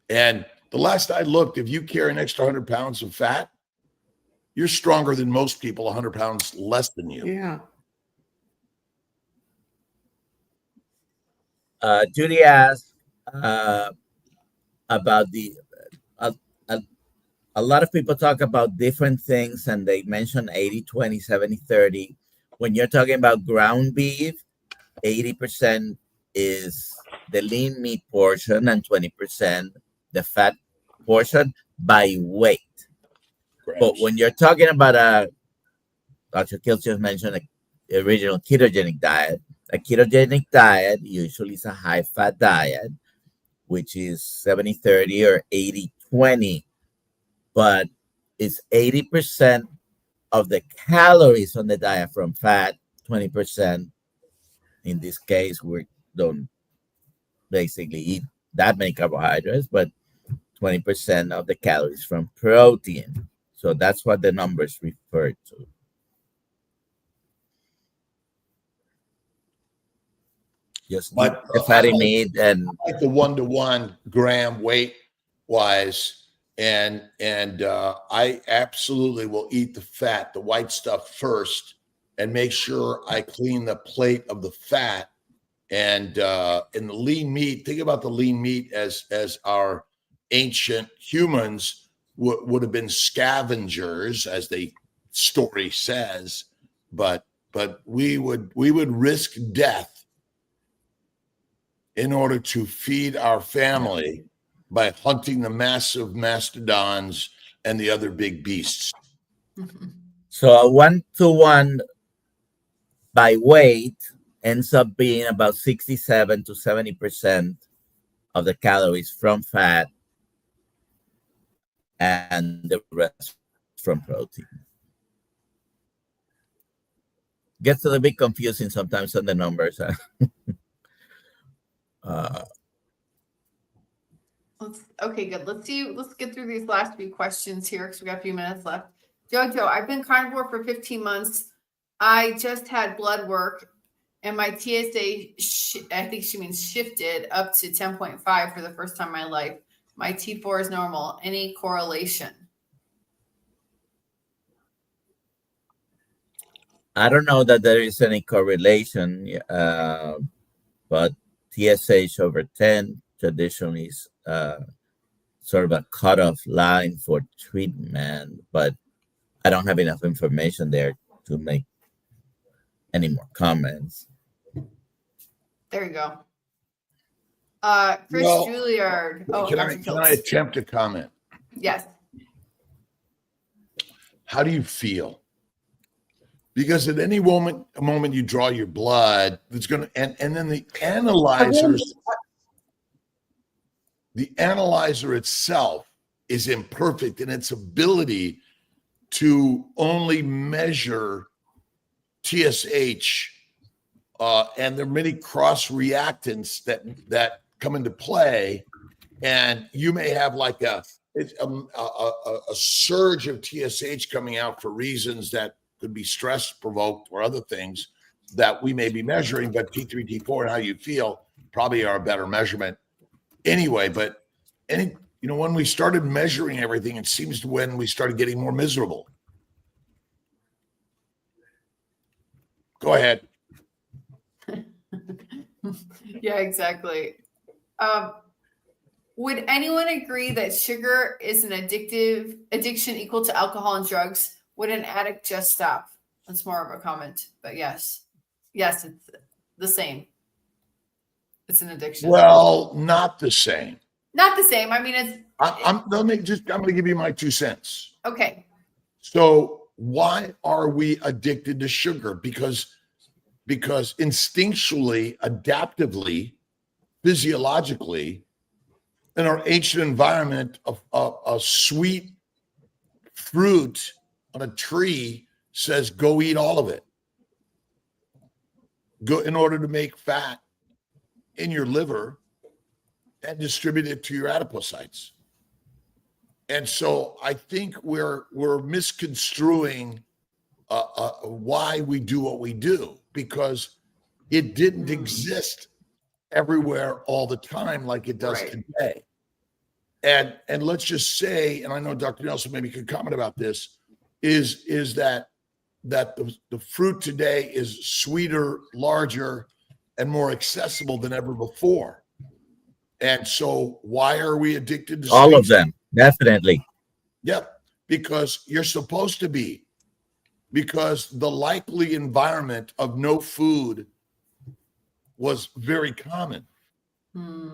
And the last I looked, if you carry an extra 100 pounds of fat, you're stronger than most people 100 pounds less than you. Yeah. Judy asked about a lot of people talk about different things, and they mention 80-20, 70-30. When you're talking about ground beef, 80% is the lean meat portion and 20% the fat portion by weight. Grams. But when you're talking about Dr. Kiltz just mentioned the original ketogenic diet. A ketogenic diet usually is a high-fat diet, which is 70-30 or 80-20, but it's 80% of the calories on the diet from fat, 20%. In this case, we don't basically eat that many carbohydrates, but 20% of the calories from protein. So that's what the numbers refer to. Just eat But the fatty meat and like the 1-to-1 gram weight wise, and I absolutely will eat the fat, the white stuff first, and make sure I clean the plate of the fat. And in the lean meat, think about the lean meat as our ancient humans would have been scavengers, as the story says, but we would risk death in order to feed our family by hunting the massive mastodons and the other big beasts. so a 1-to-1 by weight ends up being about 67 to 70% of the calories from fat and the rest from protein. Gets a little bit confusing sometimes on the numbers. Okay, good. Let's get through these last few questions here because we got a few minutes left. Jojo, I've been carnivore for 15 months. I just had blood work and my TSA, I think she means shifted up to 10.5 for the first time in my life. My T4 is normal. Any correlation? I don't know that there is any correlation, but TSH over 10 traditionally is sort of a cutoff line for treatment, but I don't have enough information there to make any more comments. There you go. Chris Well, Juilliard. Oh, can Dr. I Kiltz. attempt a comment? Yes. How do you feel? Because at any moment you draw your blood, it's going to, and then the analyzer itself is imperfect in its ability to only measure TSH, and there are many cross reactants that come into play, and you may have like a surge of TSH coming out for reasons that could be stress provoked or other things that we may be measuring, but T3, T4 and how you feel probably are a better measurement anyway. But when we started measuring everything, it seems when we started getting more miserable. Go ahead. Yeah, exactly. Would anyone agree that sugar is an addiction equal to alcohol and drugs? Would an addict just stop? That's more of a comment, but yes, it's the same. It's an addiction. Well, not the same. Not the same. I mean, it's. I'm going to give you my 2 cents. Okay. So why are we addicted to sugar? Because instinctually, adaptively, physiologically, in our ancient environment, a sweet fruit on a tree says, go eat all of it. Go in order to make fat in your liver and distribute it to your adipocytes. And so I think we're misconstruing why we do what we do, because it didn't exist everywhere all the time like it does today. And let's just say, and I know Dr. Nelson maybe could comment about this, is that the fruit today is sweeter, larger, and more accessible than ever before. And so why are we addicted to all of them? Definitely. Yep, because you're supposed to be. Because the likely environment of no food was very common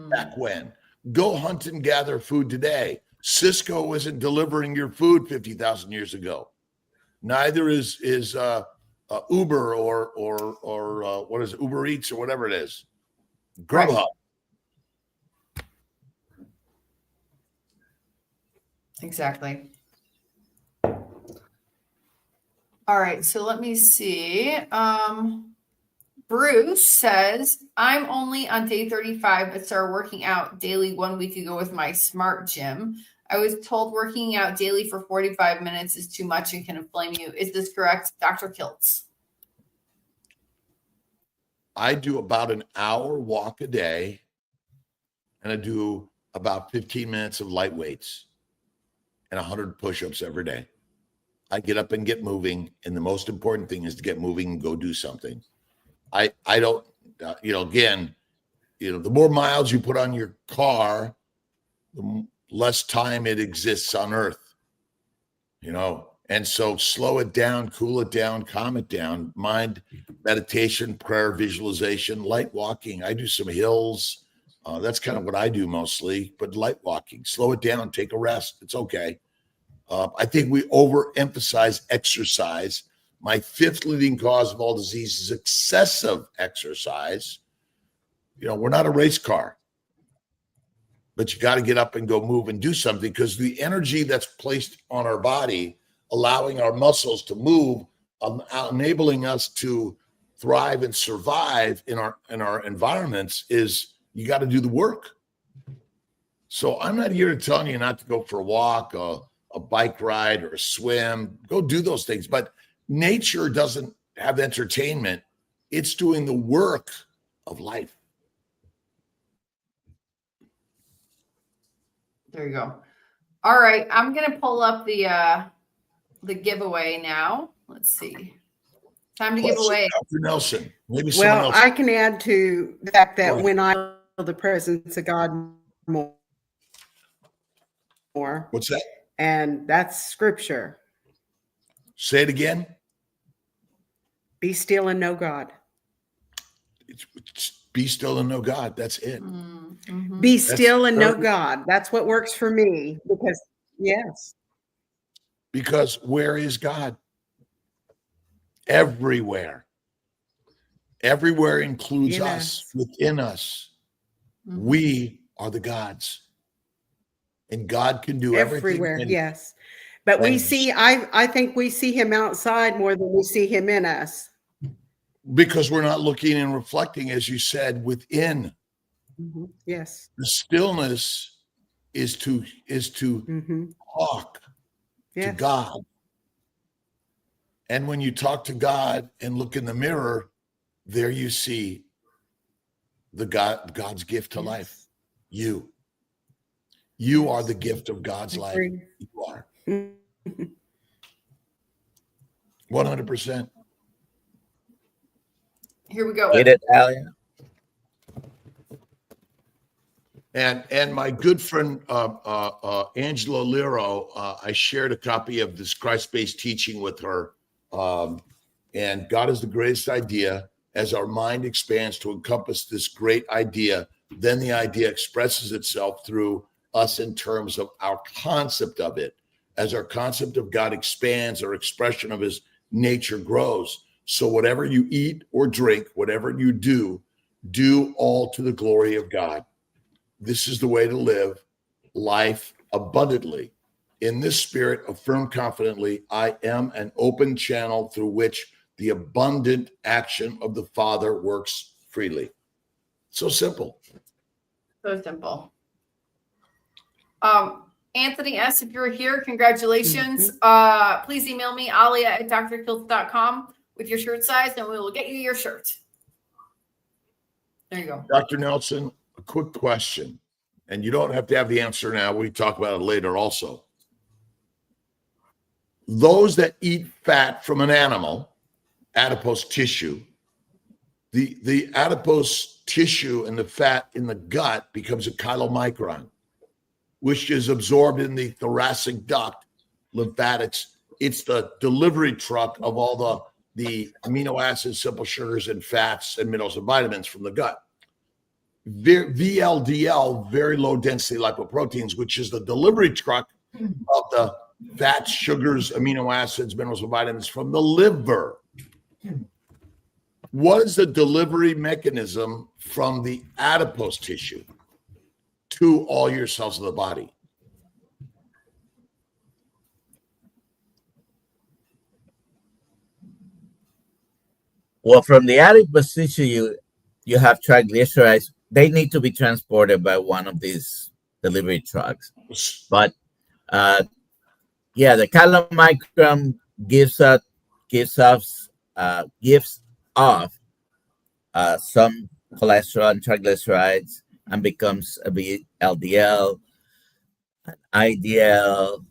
back when. Go hunt and gather food today. Cisco isn't delivering your food 50,000 years ago. Neither is Uber or what is it, Uber Eats or whatever it is. Grubhub. Right. Exactly. All right, so let me see. Bruce says, I'm only on day 35, but started working out daily 1 week ago with my smart gym. I was told working out daily for 45 minutes is too much and can inflame you. Is this correct, Dr. Kiltz? I do about an hour walk a day, and I do about 15 minutes of light weights and 100 push-ups every day. I get up and get moving, and the most important thing is to get moving and go do something. I don't, again, the more miles you put on your car, the less time it exists on earth, and so slow it down, cool it down, calm it down. Mind, meditation, prayer, visualization, light walking. I do some hills. That's kind of what I do mostly, but light walking, slow it down, take a rest. It's okay. I think we overemphasize exercise. My fifth leading cause of all disease is excessive exercise. We're not a race car, but you got to get up and go move and do something, because the energy that's placed on our body, allowing our muscles to move, enabling us to thrive and survive in our environments, is you got to do the work. So I'm not here to tell you not to go for a walk, a bike ride, or a swim. Go do those things. But nature doesn't have entertainment. It's doing the work of life. There you go. All right. I'm going to pull up the giveaway now. Let's see. Time to give away. Dr. Nelson. Maybe someone else. I can add to the fact that when I feel the presence of God more. What's that? And that's scripture. Say it again. Be still and know God. Be still and know God. That's it. Mm-hmm. Be still and know God. That's what works for me. Because where is God? Everywhere. Everywhere includes us. Within us. Mm-hmm. We are the gods. And God can do everywhere, everything. Yes. But we see, I think we see him outside more than we see him in us. Because we're not looking and reflecting, as you said, within. Mm-hmm. Yes. The stillness is to talk to God. And when you talk to God and look in the mirror, there you see God's gift to life. You are the gift of God's life. You are. 100%. Here we go. Get it, Alia? And my good friend Angela Lero, I shared a copy of this Christ-based teaching with her. And God is the greatest idea. As our mind expands to encompass this great idea, then the idea expresses itself through us in terms of our concept of it. As our concept of God expands, our expression of his nature grows. So whatever you eat or drink, whatever you do all to the glory of God. This is the way to live life abundantly. In this spirit, affirm confidently, I am an open channel through which the abundant action of the Father works freely. So simple. So simple. Anthony S., if you're here, congratulations. Mm-hmm. Please email me, alia@drkiltz.com with your shirt size, and we will get you your shirt. There you go. Dr. Nelson, a quick question, and you don't have to have the answer now. We talk about it later also. Those that eat fat from an animal, adipose tissue, the adipose tissue and the fat in the gut becomes a chylomicron, which is absorbed in the thoracic duct, lymphatics. It's the delivery truck of all the amino acids, simple sugars, and fats, and minerals and vitamins from the gut. VLDL, very low density lipoproteins, which is the delivery truck of the fats, sugars, amino acids, minerals, and vitamins from the liver. What is the delivery mechanism from the adipose tissue to all your cells of the body? Well, from the attic position, you have triglycerides. They need to be transported by one of these delivery trucks. But yeah, the chylomicron gives off some cholesterol and triglycerides and becomes a LDL, IDL,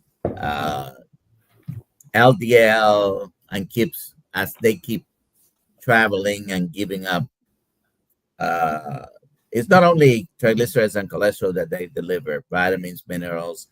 LDL, and keeps as they keep traveling and giving up. It's not only triglycerides and cholesterol that they deliver; vitamins, minerals,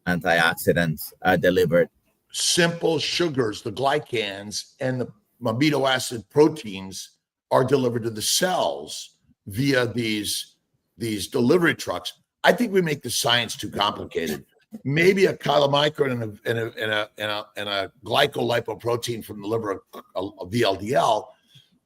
antioxidants are delivered. Simple sugars, the glycans, and the amino acid proteins are delivered to the cells via these delivery trucks. I think we make the science too complicated. Maybe a chylomicron and a glycolipoprotein from the liver, a VLDL,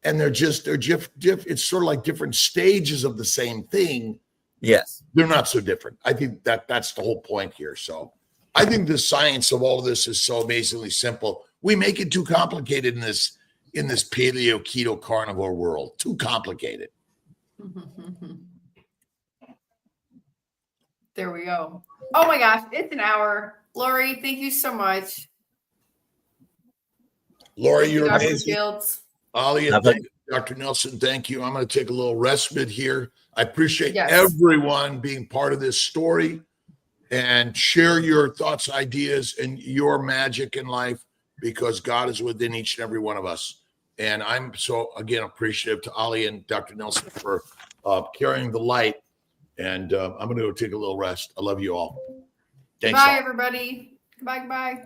and they're it's sort of like different stages of the same thing. Yes, they're not so different. I think that's the whole point here. So I think the science of all of this is so amazingly simple. We make it too complicated in this paleo keto carnivore world. Too complicated. There we go. Oh my gosh, it's an hour. Lori, thank you so much. Lori, Thank you, you're Dr. amazing. Kiltz. Ali and Dr. Nelson, thank you. I'm going to take a little respite here. I appreciate Yes. everyone being part of this story, and share your thoughts, ideas, and your magic in life, because God is within each and every one of us. And I'm so, again, appreciative to Ali and Dr. Nelson for carrying the light. And I'm going to go take a little rest. I love you all. Thanks. Bye, everybody. Goodbye.